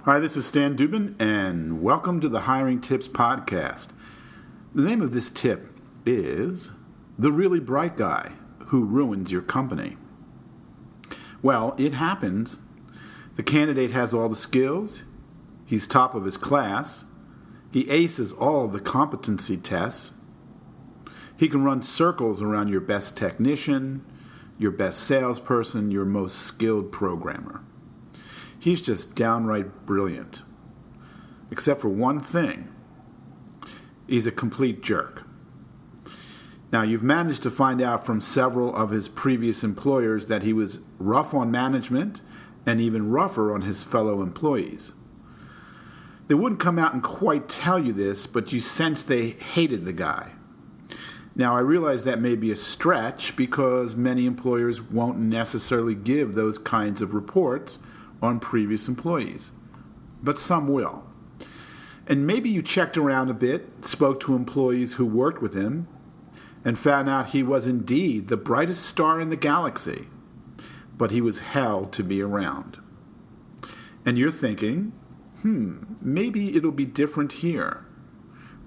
Hi, this is Stan Dubin, and welcome to the Hiring Tips Podcast. The name of this tip is The Really Bright Guy Who Ruins Your Company. Well, it happens. The candidate has all the skills. He's top of his class. He aces all of the competency tests. He can run circles around your best technician, your best salesperson, your most skilled programmer. He's just downright brilliant. Except for one thing. He's a complete jerk. Now, you've managed to find out from several of his previous employers that he was rough on management and even rougher on his fellow employees. They wouldn't come out and quite tell you this, but you sense they hated the guy. Now, I realize that may be a stretch because many employers won't necessarily give those kinds of reports on previous employees, but some will. And maybe you checked around a bit, spoke to employees who worked with him, and found out he was indeed the brightest star in the galaxy, but he was hell to be around. And you're thinking, maybe it'll be different here.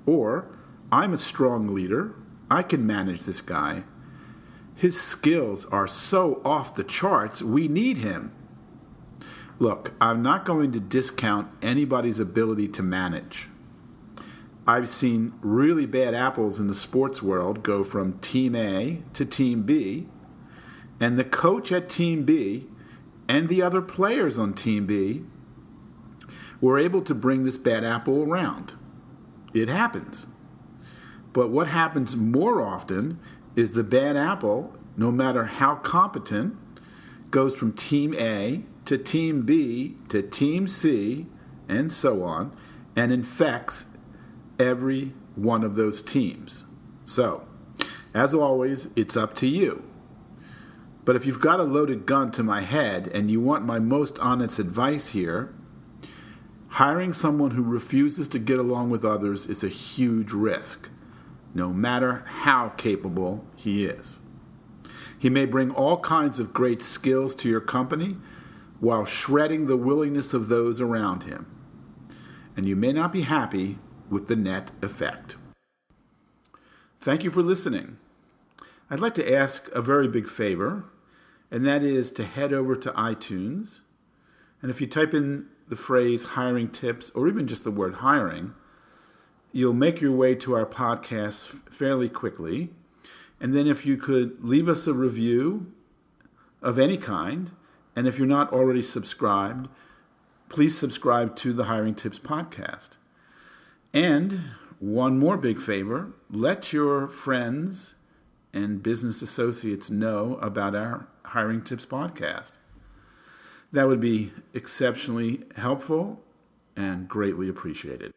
Or, I'm a strong leader, I can manage this guy. His skills are so off the charts, we need him. Look, I'm not going to discount anybody's ability to manage. I've seen really bad apples in the sports world go from Team A to Team B, and the coach at Team B and the other players on Team B were able to bring this bad apple around. It happens. But what happens more often is the bad apple, no matter how competent, goes from Team A to Team B to Team C, and so on, and infects every one of those teams. So, as always, it's up to you. But if you've got a loaded gun to my head and you want my most honest advice here, hiring someone who refuses to get along with others is a huge risk, no matter how capable he is. He may bring all kinds of great skills to your company while shredding the willingness of those around him. And you may not be happy with the net effect. Thank you for listening. I'd like to ask a very big favor, and that is to head over to iTunes. And if you type in the phrase hiring tips, or even just the word hiring, you'll make your way to our podcast fairly quickly. And then if you could leave us a review of any kind, and if you're not already subscribed, please subscribe to the Hiring Tips Podcast. And one more big favor, let your friends and business associates know about our Hiring Tips Podcast. That would be exceptionally helpful and greatly appreciated.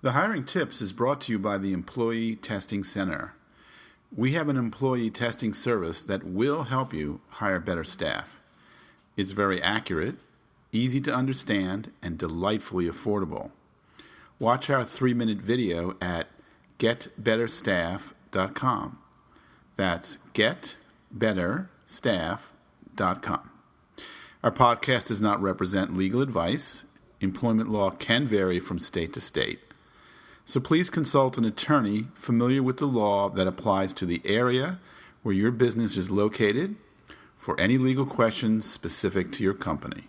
The Hiring Tips is brought to you by the Employee Testing Center. We have an employee testing service that will help you hire better staff. It's very accurate, easy to understand, and delightfully affordable. Watch our 3-minute video at getbetterstaff.com. That's getbetterstaff.com. Our podcast does not represent legal advice. Employment law can vary from state to state. So please consult an attorney familiar with the law that applies to the area where your business is located for any legal questions specific to your company.